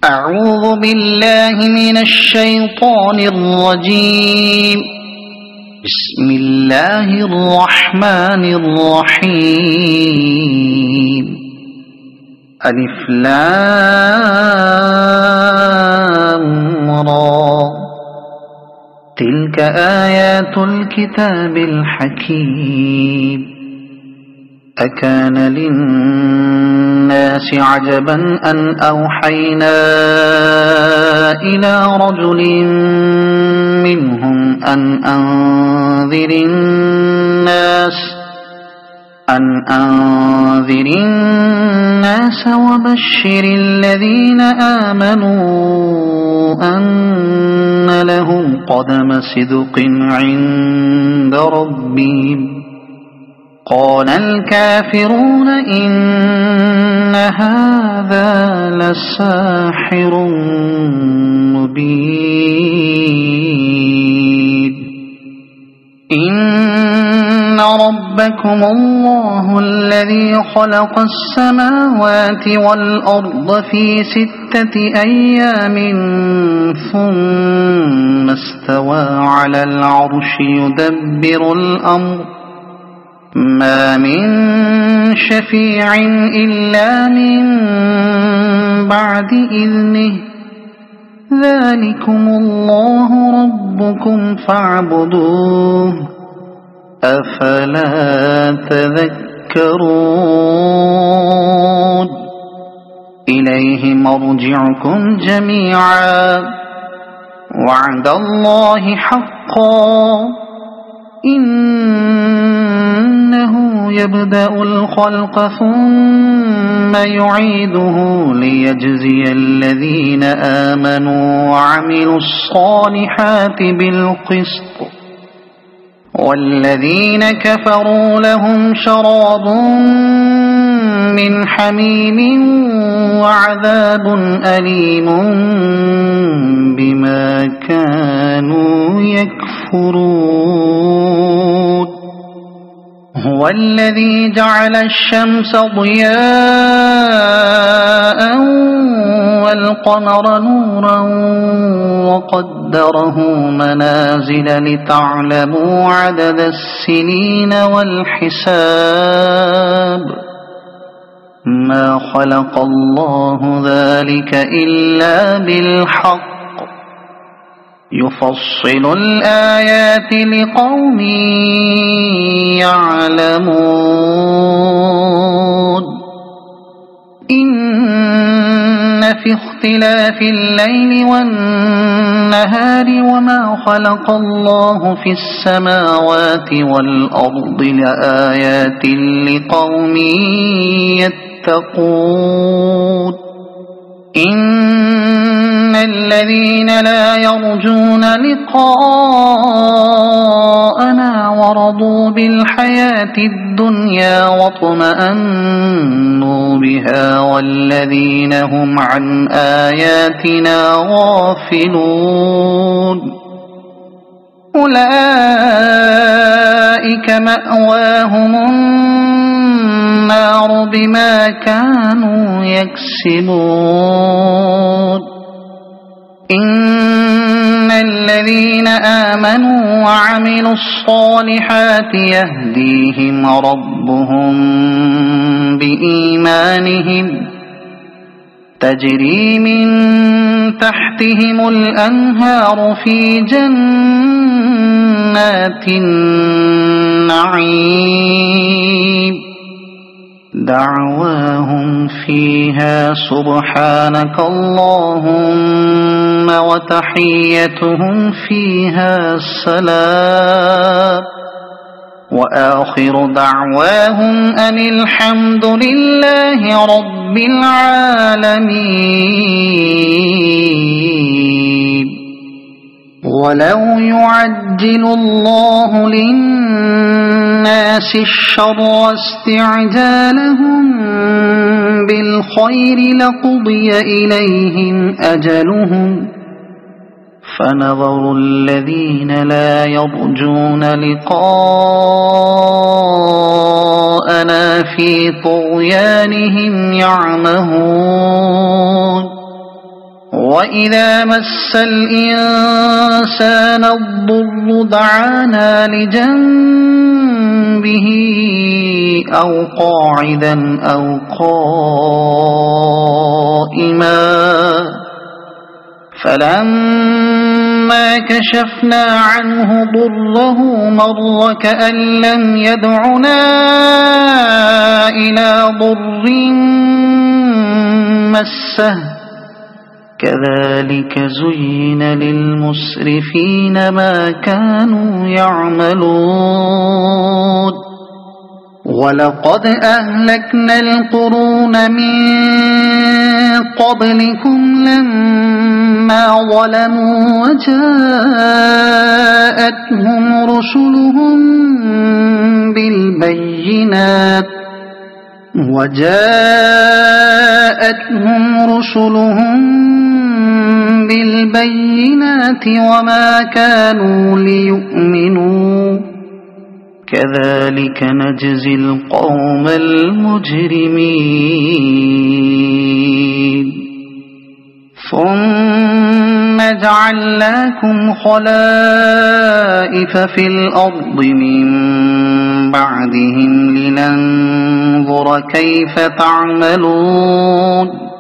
أعوذ بالله من الشيطان الرجيم. بسم الله الرحمن الرحيم. ألف لام را. تلك آيات الكتاب الحكيم. أكان للناس عجبا أن أوحينا إلى رجل منهم أن أنذر الناس وبشر الذين آمنوا أن لهم قدم صدق عند ربهم. قال الكافرون إن هذا لساحر مبين. إن ربكم الله الذي خلق السماوات والأرض في 6 أيام ثم استوى على العرش يدبر الأمر ما من شفيع إلا من بعد إذنه. ذلكم الله ربكم فاعبدوه أفلا تذكرون. إليه مرجعكم جميعا وعد الله حقا. إنه يبدأ الخلق ثم يعيده ليجزي الذين آمنوا وعملوا الصالحات بالقسط. والذين كفروا لهم شراب من حميم وعذاب أليم بما كانوا يكفرون. هو الذي جعل الشمس ضياء والقمر نورا وقدره منازل لتعلموا عدد السنين والحساب. ما خلق الله ذلك إلا بالحق يفصل الآيات لقوم يعلمون. إن في اختلاف الليل والنهار وما خلق الله في السماوات والأرض لآيات لقوم يتقون. إن الذين لا يرجون لقاءنا ورضوا بالحياة الدنيا واطمأنوا بها والذين هم عن آياتنا غافلون أولئك مأواهم النار بما كانوا يكسبون. إن الذين آمنوا وعملوا الصالحات يهديهم ربهم بإيمانهم تجري من تحتهم الأنهار في جنات النعيم. دعواهم فيها سبحانك اللهم وتحيتهم فيها سلام وآخر دعواهم أن الحمد لله رب العالمين. ولو يعجل الله للناس الشر استعجالهم بالخير لقضي إليهم أجلهم فنظر الذين لا يرجون لقاءنا في طغيانهم يعمهون وإذا مس الإنسان الضر دعانا لجنبه أو قاعدا أو قائما فلما كشفنا عنه ضره مر كأن لم يدعنا إلى ضر مسه كذلك زين للمسرفين ما كانوا يعملون ولقد أهلكنا القرون من قبلكم لما ظلموا وجاءتهم رسلهم بالبينات وما كانوا ليؤمنوا كذلك نجزي القوم المجرمين ثم جعلناكم خلائف في الأرض من بعدهم لننظر كيف تعملون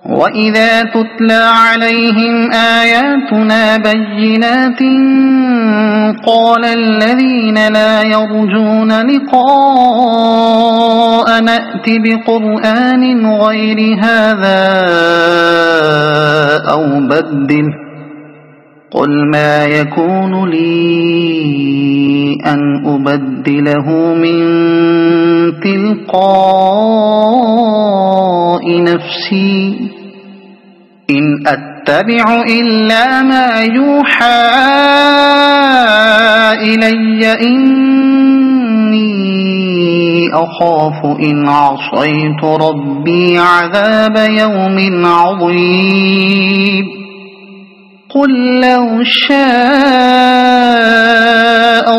وإذا تتلى عليهم آياتنا بينات قال الذين لا يرجون لقاء نأت بقرآن غير هذا أو بدله قل ما يكون لي أن أبدله من تلقاء نفسي إن أتبع إلا ما يوحى إلي إني أخاف إن عصيت ربي عذاب يوم عظيم قل لو شاء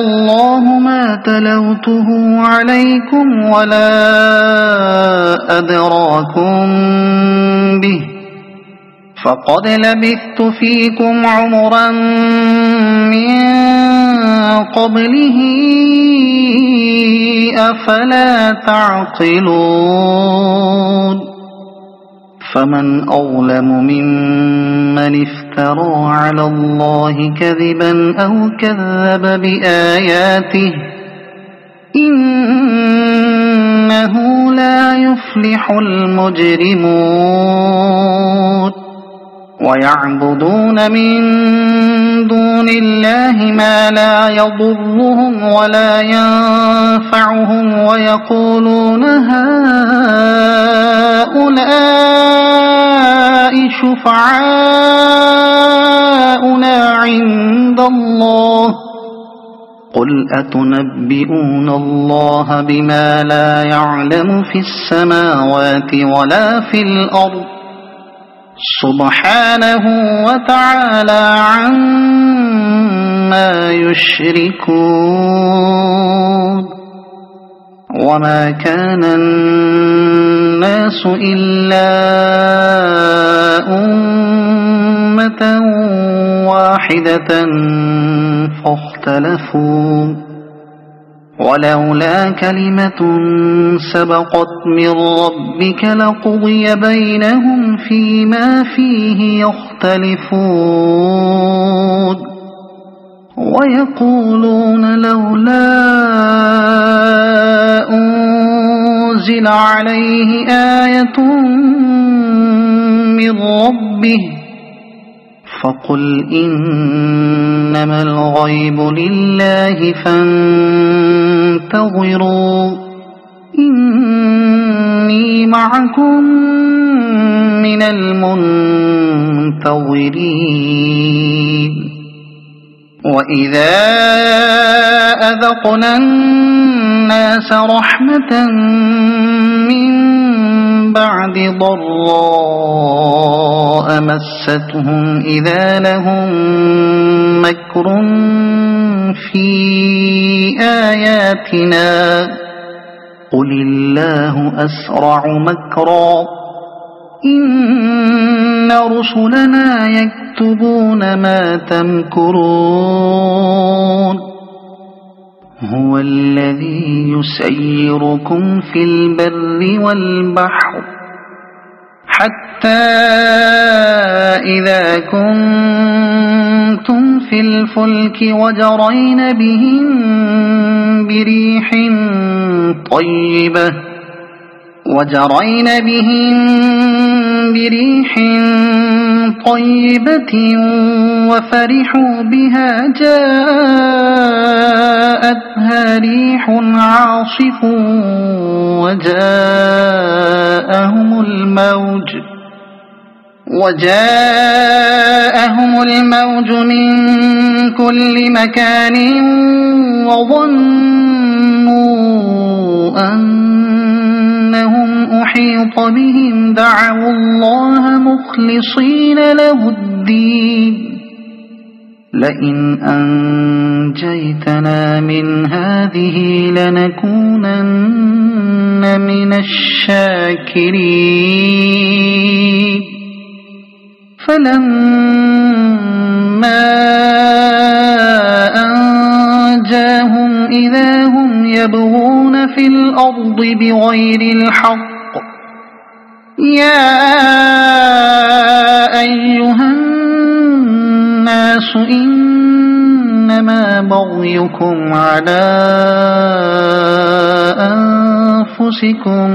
الله ما تلوته عليكم ولا أدراكم به فقد لبثت فيكم عمرا من قبله أفلا تعقلون فمن أظلم ممن افترى على الله كذبا أو كذب بآياته إنه لا يفلح المجرمون ويعبدون من دون الله ما لا يضرهم ولا ينفعهم ويقولون هؤلاء شفعاؤنا عند الله قل أتنبئون الله بما لا يعلم في السماوات ولا في الأرض سبحانه وتعالى عما يشركون وما كان الناس إلا أمة واحدة فاختلفوا ولولا كلمة سبقت من ربك لقضي بينهم فيما فيه يختلفون ويقولون لولا أنزل عليه آية من ربه فقل إنما الغيب لله فانتظروا إني معكم من المنتظرين وإذا أذقنا الناس رحمة من بعد ضراء مستهم إذا لهم مكر في آياتنا قل الله أسرع مكرا إن إن رسلنا يكتبون ما تمكرون هو الذي يسيركم في البر والبحر حتى إذا كنتم في الفلك وجرين بهم بريح طيبة وفرحوا بها جاءتها ريح عاصف وجاءهم الموج من كل مكان وظنوا أنهم أحيط بهم دعوا الله مخلصين له الدين لئن أنجيتنا من هذه لنكونن من الشاكرين فلما أنجاهم إذا هم يبغون في الأرض بغير الحق يا أيها الناس إنما بغيكم على أنفسكم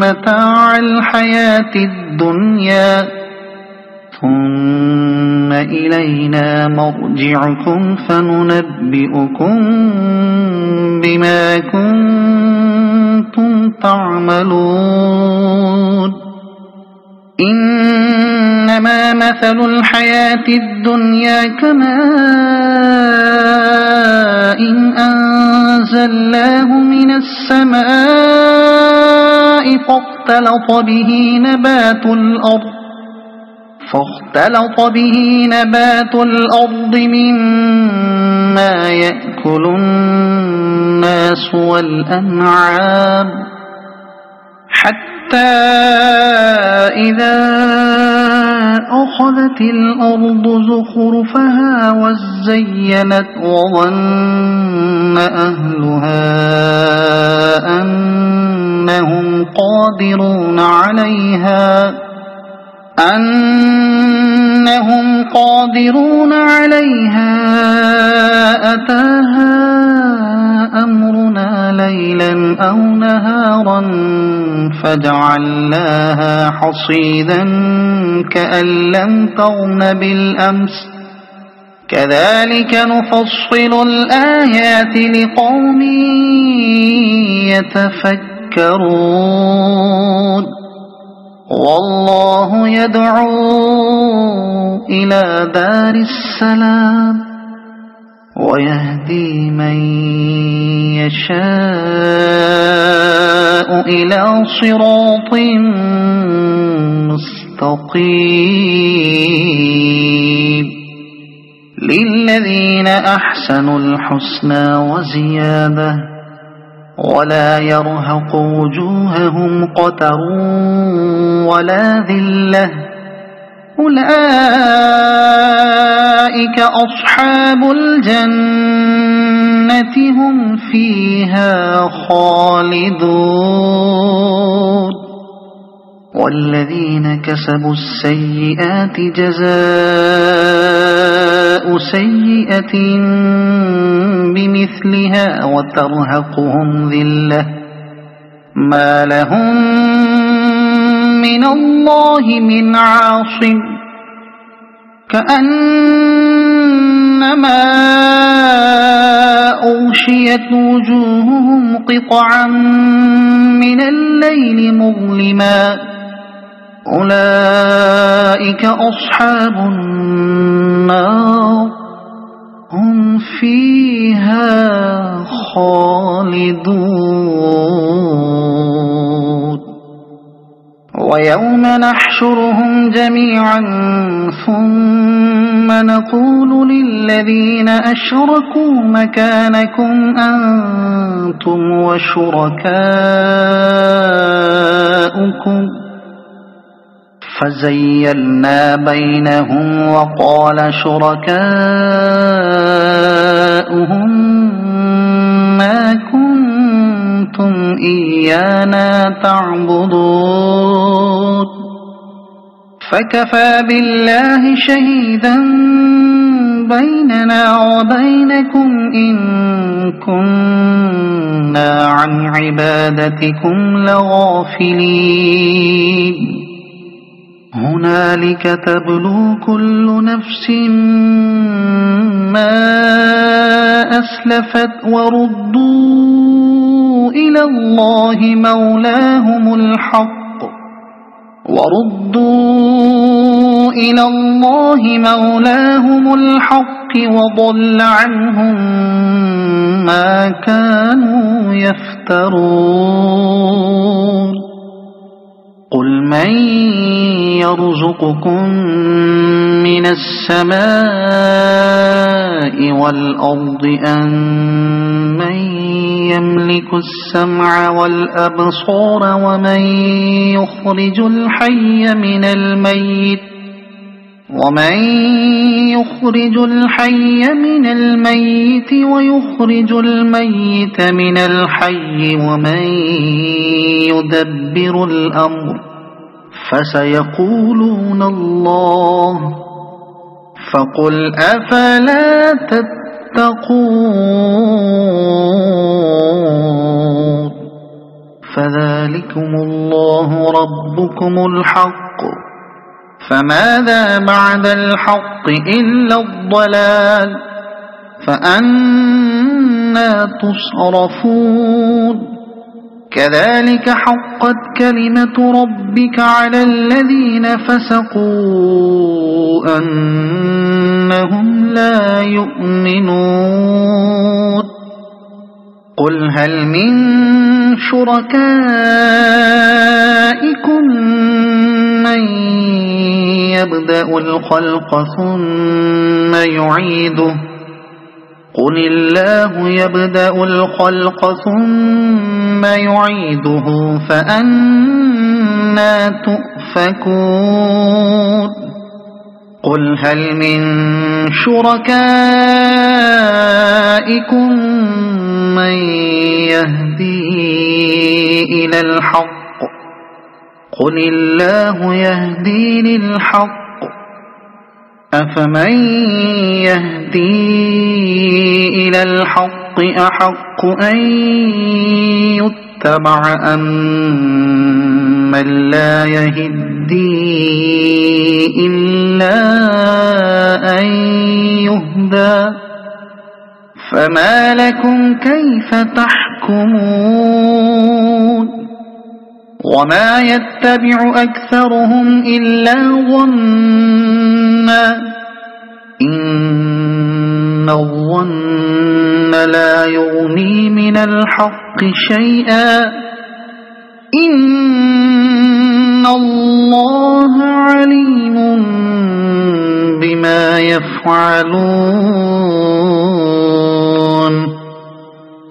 متاع الحياة الدنيا ثم إلينا مرجعكم فننبئكم بما كنتم تعملون إنما مثل الحياة الدنيا كماء أنزلناه من السماء فاختلط به نبات الأرض مما يأكل الناس والأنعام حتى إذا أخذت الأرض زخرفها وزينت وظن أهلها أنهم قادرون عليها أتاها أمرنا ليلا أو نهارا فجعلناها حصيدا كأن لم تغن بالأمس كذلك نفصل الآيات لقوم يتفكرون والله يدعو إلى دار السلام ويهدي من يشاء إلى صراط مستقيم للذين أحسنوا الحسنى وزيادة ولا يرهق وجوههم قتر ولا ذلة أولئك أصحاب الجنة هم فيها خالدون والذين كسبوا السيئات جزاء سيئة بمثلها وترهقهم ذلة ما لهم من الله من عاصم كأنما أغشيت وجوههم قطعا من الليل مظلما أولئك أصحاب النار هم فيها خالدون ويوم نحشرهم جميعا ثم نقول للذين أشركوا مكانكم أنتم وشركاؤكم فزيلنا بينهم وقال شركاؤهم ما كنتم إيانا تعبدون فكفى بالله شهيدا بيننا وبينكم إن كنا عن عبادتكم لغافلين هنالك تبلو كل نفس ما أسلفت وردوا إلى الله مولاهم الحق وضل عنهم ما كانوا يفترون قل من يرزقكم من السماء والأرض أمن يملك السمع والأبصار ومن يخرج الحي من الميت ويخرج الميت من الحي ومن يدبر الأمر فسيقولون الله فقل أفلا تتقون فذلكم الله ربكم الحق فماذا بعد الحق إلا الضلال فأنى تصرفون كذلك حقت كلمة ربك على الذين فسقوا أنهم لا يؤمنون قل هل من شركائكم من يبدأ الخلق ثم يعيده قل الله يبدأ الخلق ثم يعيده فأنى تؤفكون قل هل من شركائكم من يهدي إلى الحق قل الله يهدي للحق أفمن يهدي إلى الحق أحق أن يتبع أم من لا يهدي إلا أن يهدى فما لكم كيف تحكمون وما يتبع أكثرهم إلا ظنا إن الظن لا يغني من الحق شيئا إن الله عليم بما يفعلون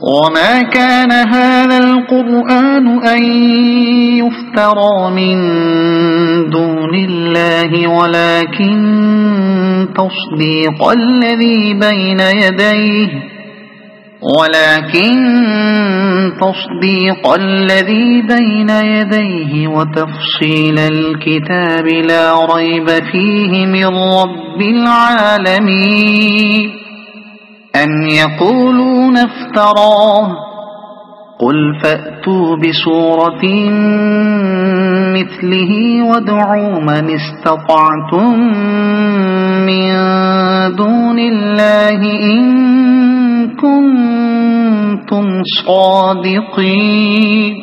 وما كان هذا القرآن أن يفترى من دون الله ولكن تصديق الذي بين يديه وتفصيل الكتاب لا ريب فيه من رب العالمين أم يقولون افتراه قل فأتوا بسورة مثله وادعوا من استطعتم من دون الله إن كنتم صادقين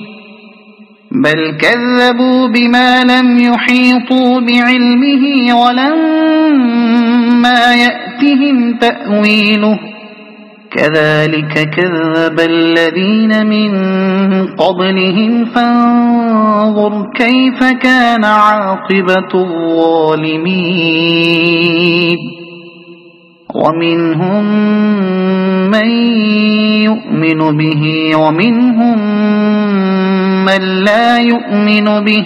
بل كذبوا بما لم يحيطوا بعلمه ولما يأتهم تأويله كذلك كذب الذين من قبلهم فانظر كيف كان عاقبة الظالمين ومنهم من يؤمن به ومنهم من لا يؤمن به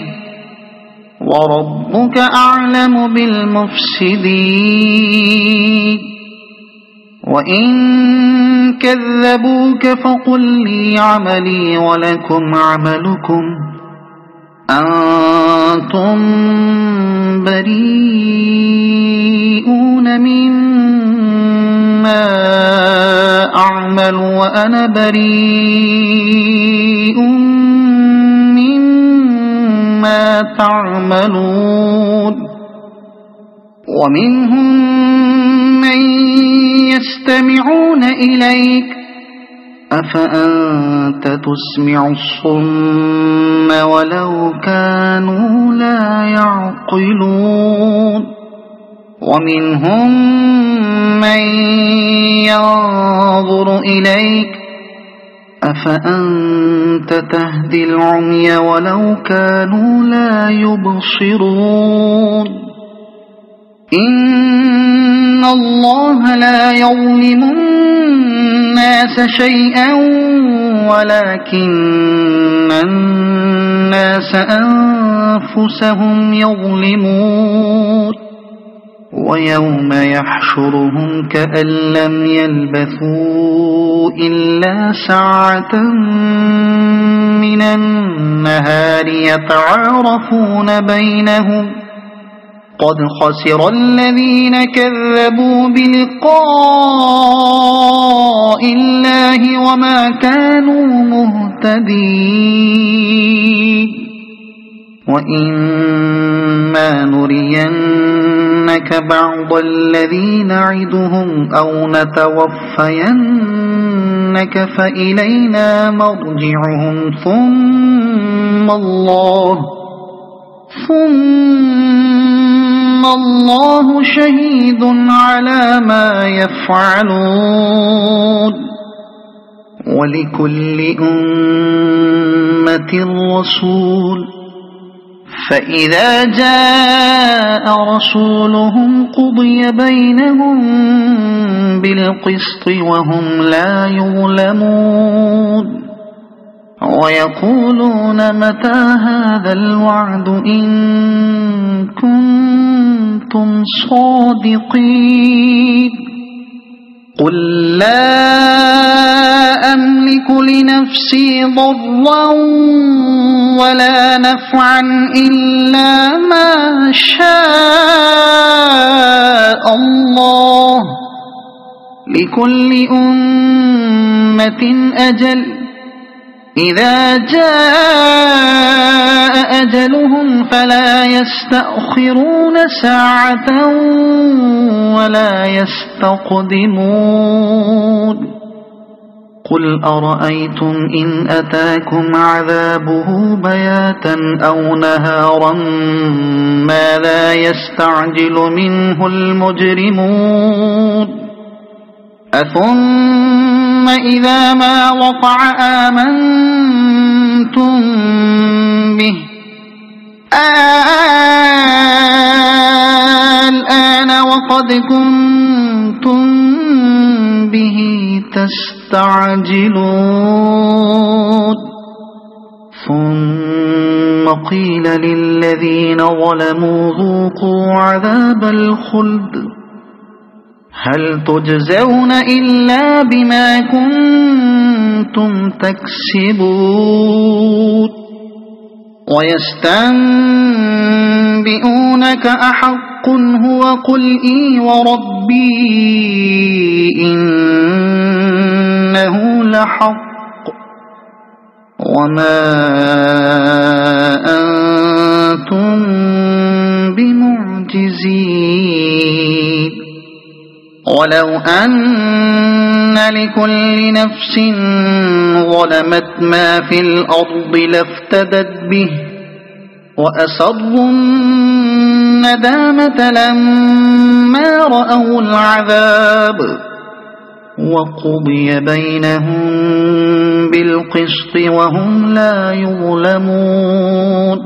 وربك أعلم بالمفسدين وإن كذبوك فقل لي عملي ولكم عملكم أنتم بريئون مما أعمل وأنا بريء مما تعملون ومنهم من يستمعون إليك أفأنت تسمع الصم ولو كانوا لا يعقلون ومنهم من ينظر إليك أفأنت تهدي العمي ولو كانوا لا يبصرون إن الله لا يظلم الناس شيئا ولكن الناس أنفسهم يظلمون ويوم يحشرهم كأن لم يلبثوا إلا ساعة من النهار يتعارفون بينهم قد خسر الذين كذبوا بلقاء الله وما كانوا مهتدين وإما نرينك بعض الذي نعدهم أو نتوفينك فإلينا مرجعهم ثم الله شهيد على ما يفعلون ولكل أمة رسول فإذا جاء رسولهم قضي بينهم بالقسط وهم لا يظلمون ويقولون متى هذا الوعد إن كنتم صادقين قل لا أملك لنفسي ضرا ولا نفعا إلا ما شاء الله لكل أمة أجل إذا جاء أجلهم فلا يستأخرون ساعة ولا يستقدمون قل أرأيتم إن أتاكم عذابه بياتا أو نهارا ما لا يستعجل منه المجرمون أثم إذا ما وقع آمنتم به الآن وقد كنتم به تستعجلون ثم قيل للذين ظلموا ذوقوا عذاب الخلد هل تجزون إلا بما كنتم تكسبون ويستنبئونك أحق هو قل إي وربي إنه لحق وما أنتم بمعجزين ولو أن لكل نفس ظلمت ما في الأرض لافتدت به وأسروا الندامة لما رأوا العذاب وقضي بينهم بالقسط وهم لا يظلمون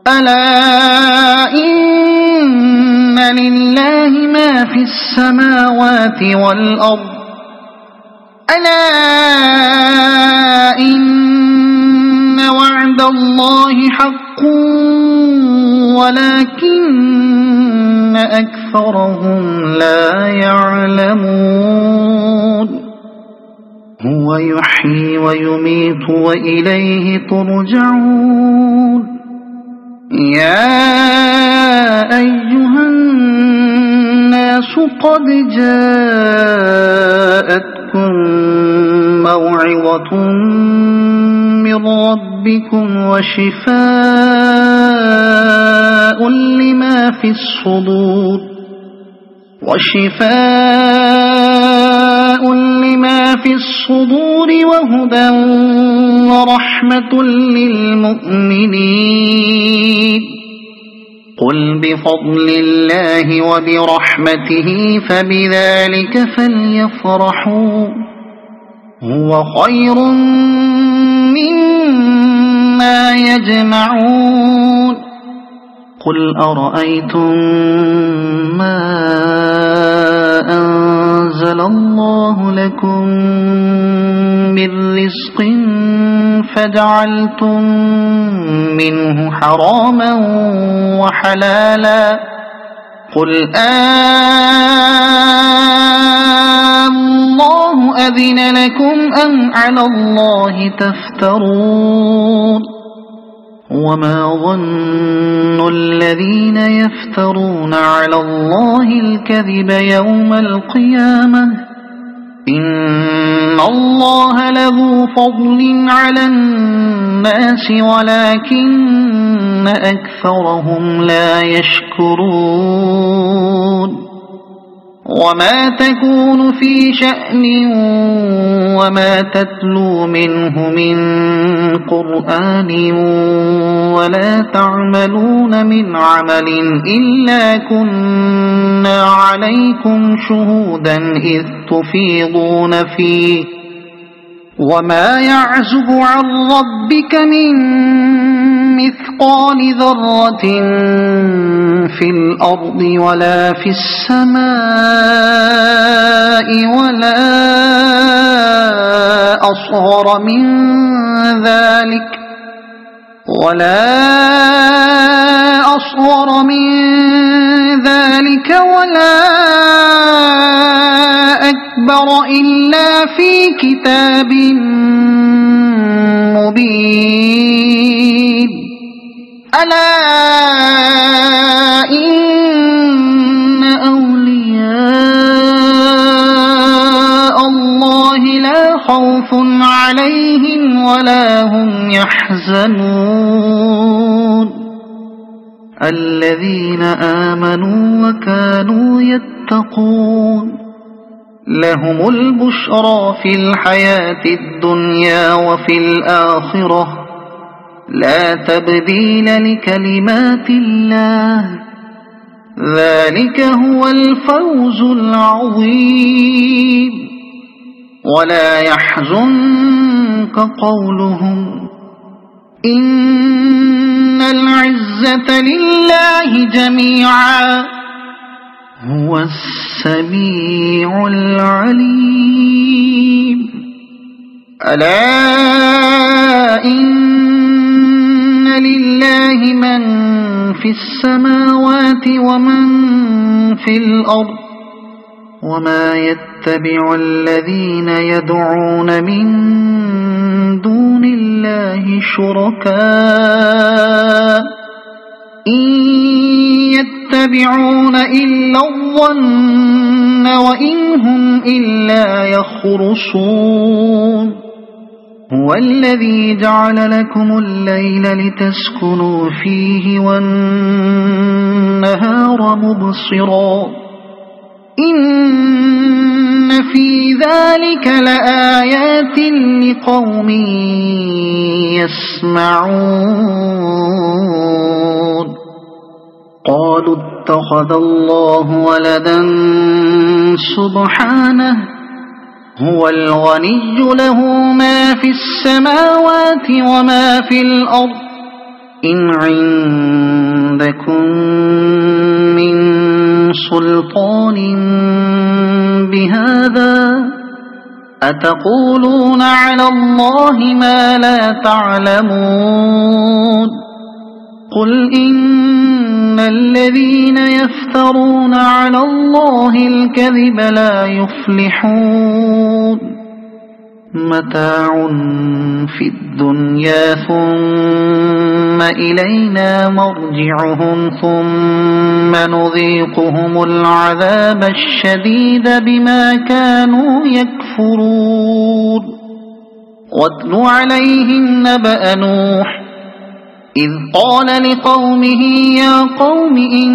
ألا إن لله ما في السماوات والأرض ألا إن وعد الله حق ولكن أكثرهم لا يعلمون هو يحيي ويميت وإليه ترجعون يا أيها الناس قد جاءتكم موعظة من ربكم وشفاء لما في الصدور وهدى ورحمة للمؤمنين قل بفضل الله وبرحمته فبذلك فليفرحوا هو خير مما يجمعون قل أرأيتم ما أنزل الله لكم من رزق فجعلتم منه حراما وحلالا قل الله أذن لكم أم على الله تفترون وما ظن الذين يفترون على الله الكذب يوم القيامة إن الله لذو فضل على الناس ولكن أكثرهم لا يشكرون وما تكون في شأن وما تتلو منه من قرآن ولا تعملون من عمل إلا كنا عليكم شهودا إذ تفيضون فيه وما يعزب عن ربك من مثقال ذرة في الأرض ولا في السماء ولا أصغر من ذلك ولا أكبر إلا في كتاب مبين ألا إن أولياء الله لا خوف عليهم ولا هم يحزنون الذين آمنوا وكانوا يتقون لهم البشرى في الحياة الدنيا وفي الآخرة لا تبديل لكلمات الله ذلك هو الفوز العظيم ولا يحزنك قولهم إن العزة لله جميعا هو السميع العليم ألا إن لله من في السماوات ومن في الأرض وما يتبع الذين يدعون من دون الله شركاء إن يتبعون إلا الظن وإن هم إلا يخرصون هو الذي جعل لكم الليل لتسكنوا فيه والنهار مبصرا إن في ذلك لآيات لقوم يسمعون قالوا اتخذ الله ولدا سبحانه هو الغني له ما في السماوات وما في الأرض إن عندكم من سلطان بهذا أتقولون على الله ما لا تعلمون قل إن إن الذين يفترون على الله الكذب لا يفلحون متاع في الدنيا ثم إلينا مرجعهم ثم نذيقهم العذاب الشديد بما كانوا يكفرون واتل عليهم نبأ نوح إذ قال لقومه يا قوم إن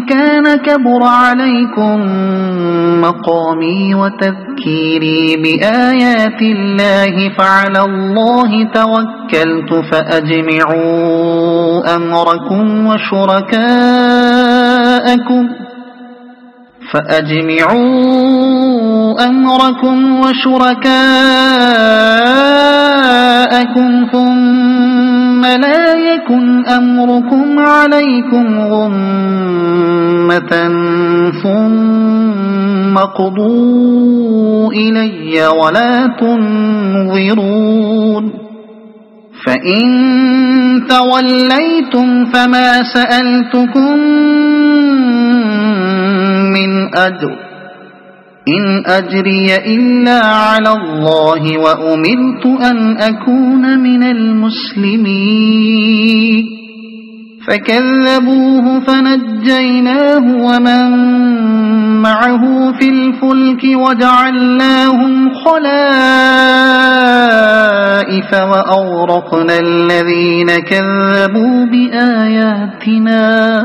كان كبر عليكم مقامي وتذكيري بآيات الله فعلى الله توكلت فأجمعوا أمركم وشركاءكم ثم لا يكن أمركم عليكم غمة ثم اقضوا إلي ولا تنظرون فإن توليتم فما سألتكم من أجر إن أجري إلا على الله وأمرت أن أكون من المسلمين فكذبوه فنجيناه ومن معه في الفلك وجعلناهم خلائف وأغرقنا الذين كذبوا بآياتنا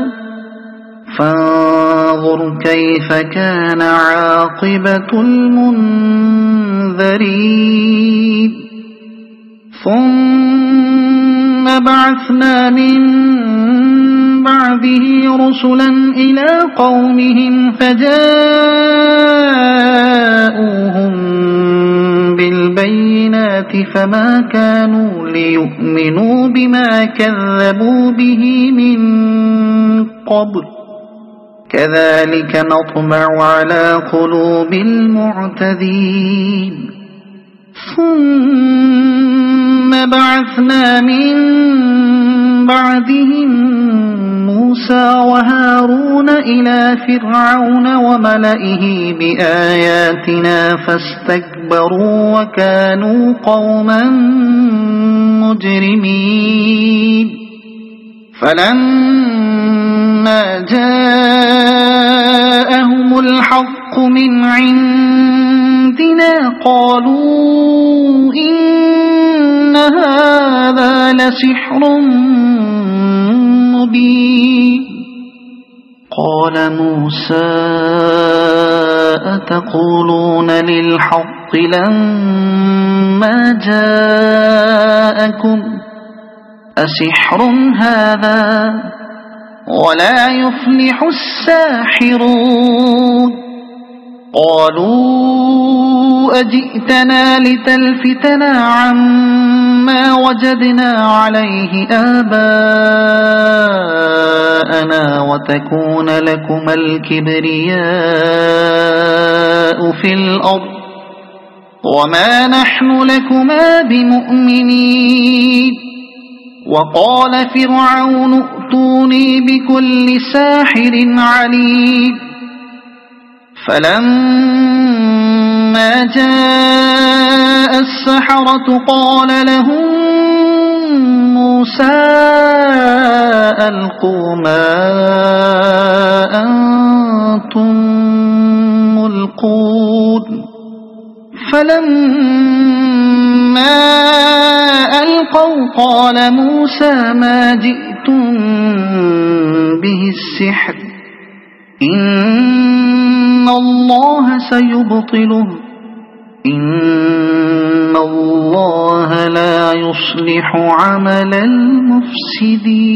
فانظر كيف كان عاقبة المنذرين ثم بعثنا من بعده رسلا إلى قومهم فجاءوهم بالبينات فما كانوا ليؤمنوا بما كذبوا به من قبل كذلك نطبع على قلوب المعتدين ثم بعثنا من بعدهم موسى وهارون إلى فرعون وملئه بآياتنا فاستكبروا وكانوا قوما مجرمين فلما جاءهم الحق من عندنا قالوا إن هذا لسحر مبين قال موسى أتقولون للحق لما جاءكم أسحر هذا ولا يفلح الساحرون قالوا أجئتنا لتلفتنا عما وجدنا عليه آباءنا وتكون لكما الكبرياء في الأرض وما نحن لكما بمؤمنين وقال فرعون ائتوني بكل ساحر عليم فلما جاء السحرة قال لهم موسى ألقوا ما أنتم ملقون فلما ألقوا قال موسى ما جئتم به السحر إن الله سيبطله إن الله لا يصلح عمل المفسدين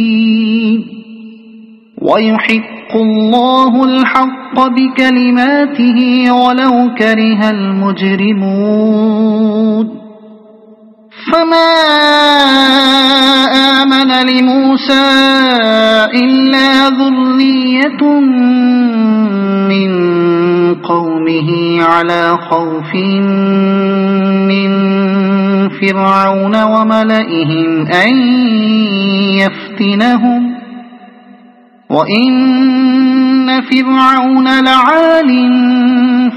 ويحق الله الحق بكلماته ولو كره المجرمون فما آمن لموسى إلا ذرية من قومه على خوف من فرعون وملئهم أن يفتنهم وإن فرعون لعال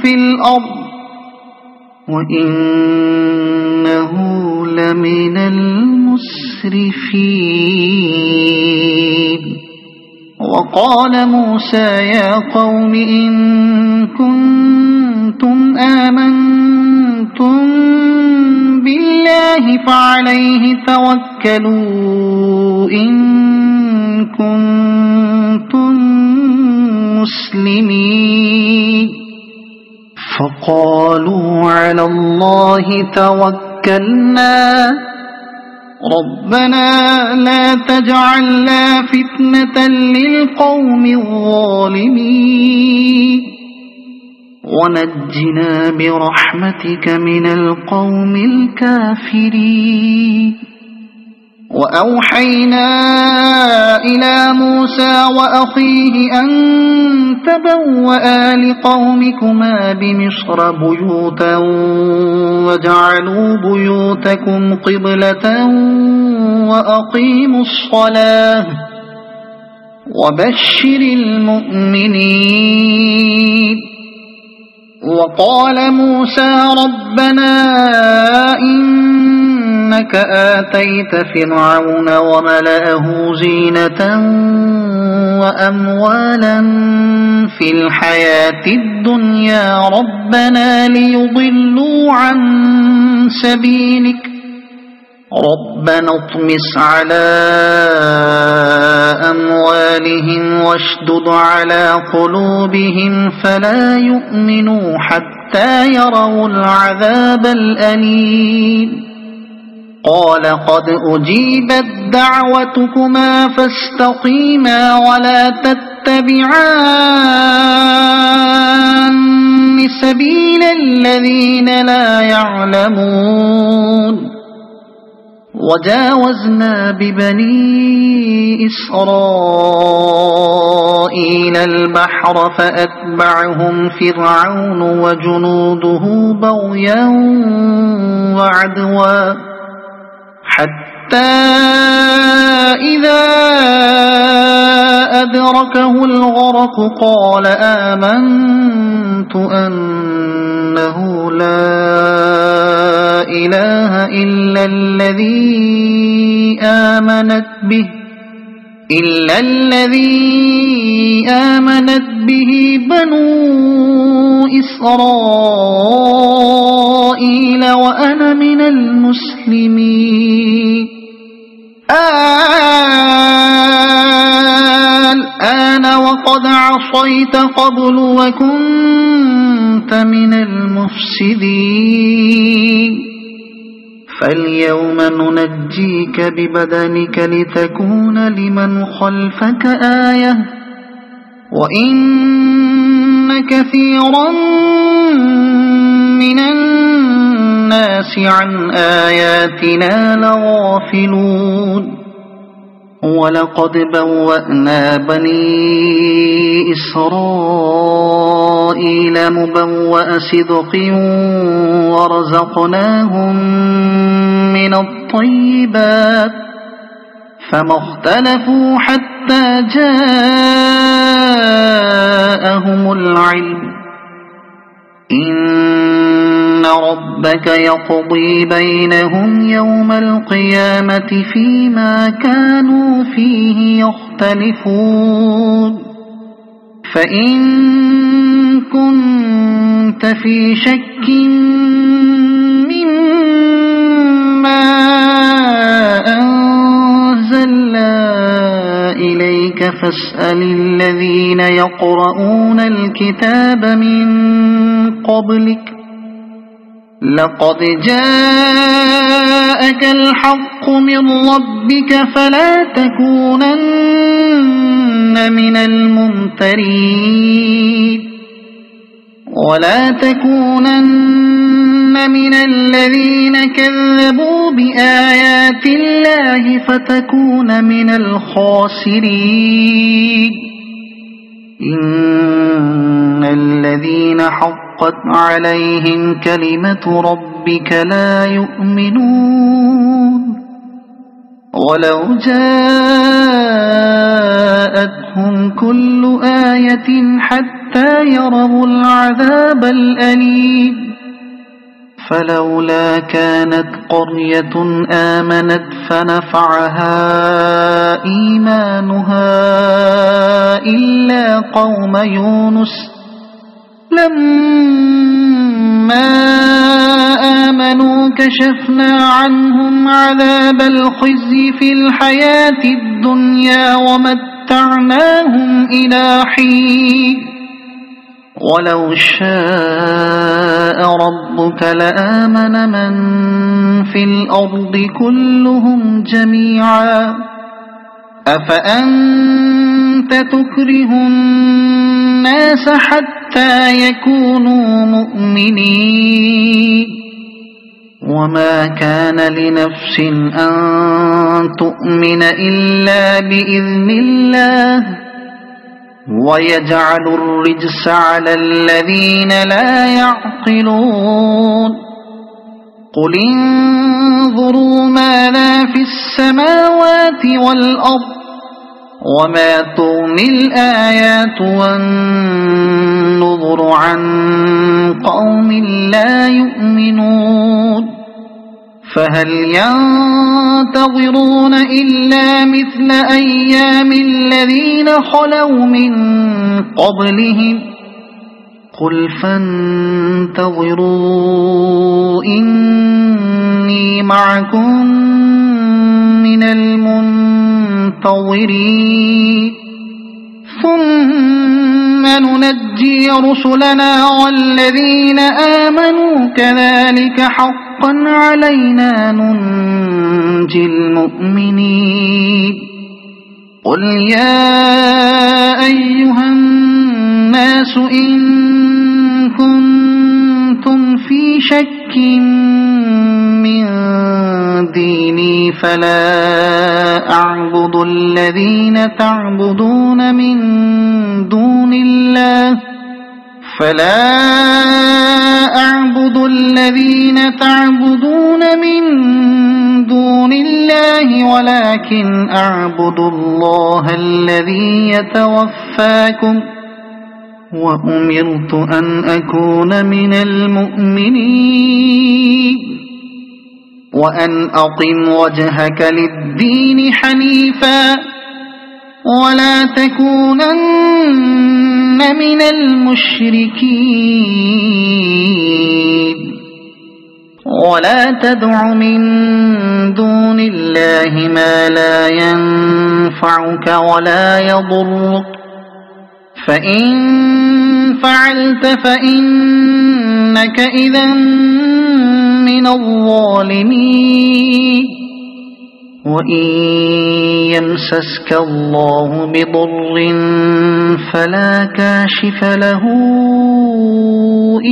في الأرض وإنه لمن المسرفين وقال موسى يا قوم إن كنتم آمنتم بالله فعليه توكلوا إن كنتم مسلمين فقالوا على الله توكلنا ربنا لا تجعلنا فتنة للقوم الظالمين ونجنا برحمتك من القوم الكافرين وأوحينا إلى موسى وأخيه أن تبوأ لقومكما بمصر بيوتا واجعلوا بيوتكم قبلة وأقيموا الصلاة وبشر المؤمنين وقال موسى ربنا إنك آتيت فرعون وملأه زينة وأموالا في الحياة الدنيا ربنا ليضلوا عن سبيلك ربنا اطمس على أموالهم واشدد على قلوبهم فلا يؤمنوا حتى يروا العذاب الأليم قال قد أجيبت دعوتكما فاستقيما ولا تتبعان سبيل الذين لا يعلمون وجاوزنا ببني إسرائيل البحر فأتبعهم فرعون وجنوده بغيا وعدوا حتى إذا أدركه الغرق قال آمنت أنه لا إله إلا الذي آمنت به بنو إسرائيل وأنا من المسلمين الآن وقد عصيت قبل وكنت من المفسدين فاليوم ننجيك ببدنك لتكون لمن خلفك آية وإن كثيرا من الناس عن آياتنا لغافلون ولقد بوأنا بني إسرائيل مبوأ صدق ورزقناهم من الطيبات فما اختلفوا حتى جاءهم العلم إن ربك يقضي بينهم يوم القيامة فيما كانوا فيه يختلفون فإن كنت في شك مما أنزلنا إليك فاسأل الذين يقرؤون الكتاب من قبلك لقد جاءك الحق من ربك فلا تكونن من الممترين ولا تكونن من الذين كذبوا بآيات الله فتكون من الخاسرين إن الذين حقت عليهم كلمة ربك لا يؤمنون ولو جاء جاءتهم كل آية حتى يروا العذاب الأليم فلولا كانت قرية آمنت فنفعها إيمانها إلا قوم يونس لما آمنوا كشفنا عنهم عذاب الخزي في الحياة الدنيا ومتعناهم إلى حين ولو شاء ربك لآمن من في الأرض كلهم جميعا أفأنت تكره الناس حتى يكونوا مؤمنين وما كان لنفس أن تؤمن إلا بإذن الله ويجعل الرجس على الذين لا يعقلون قل انظروا ماذا في السماوات والأرض وما تغني الآيات والنذر عن قوم لا يؤمنون فهل ينتظرون إلا مثل أيام الذين خلوا من قبلهم قل فانتظروا إني معكم من المنتظرين ثم ننجي رسلنا والذين آمنوا كذلك حقا علينا ننجي المؤمنين قل يا أيها الناس إن كنتم في شك من ديني فلا أعبد الذين تعبدون من دون الله ولكن أعبد الله الذي يتوفاكم وأمرت أن أكون من المؤمنين وأن أقم وجهك للدين حنيفا ولا تكونن من المشركين ولا تدع من دون الله ما لا ينفعك ولا يضرك فإن فعلت فإنك إذا من الظالمين وإن يمسسك الله بضر فلا كاشف له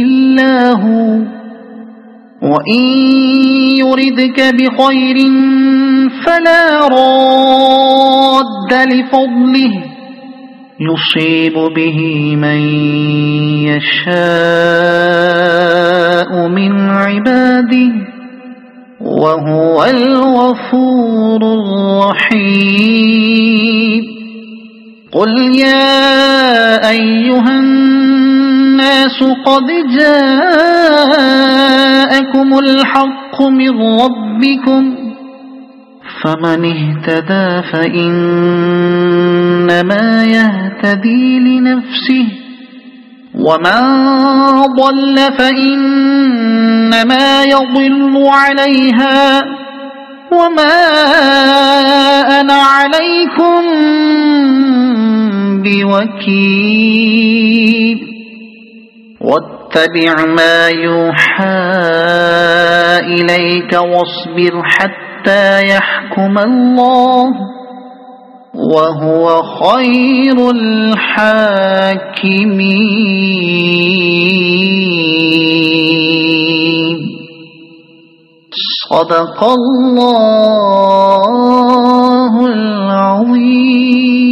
إلا هو وإن يردك بخير فلا راد لفضله يصيب به من يشاء من عباده وهو الغفور الرحيم قل يا أيها الناس قد جاءكم الحق من ربكم فمن اهتدى فإنما يهتدي لنفسه ومن ضل فإنما يضل عليها وما أنا عليكم بوكيل واتبع ما يوحى إليك واصبر حتى يحكم الله وهو خير الحاكمين صدق الله العظيم.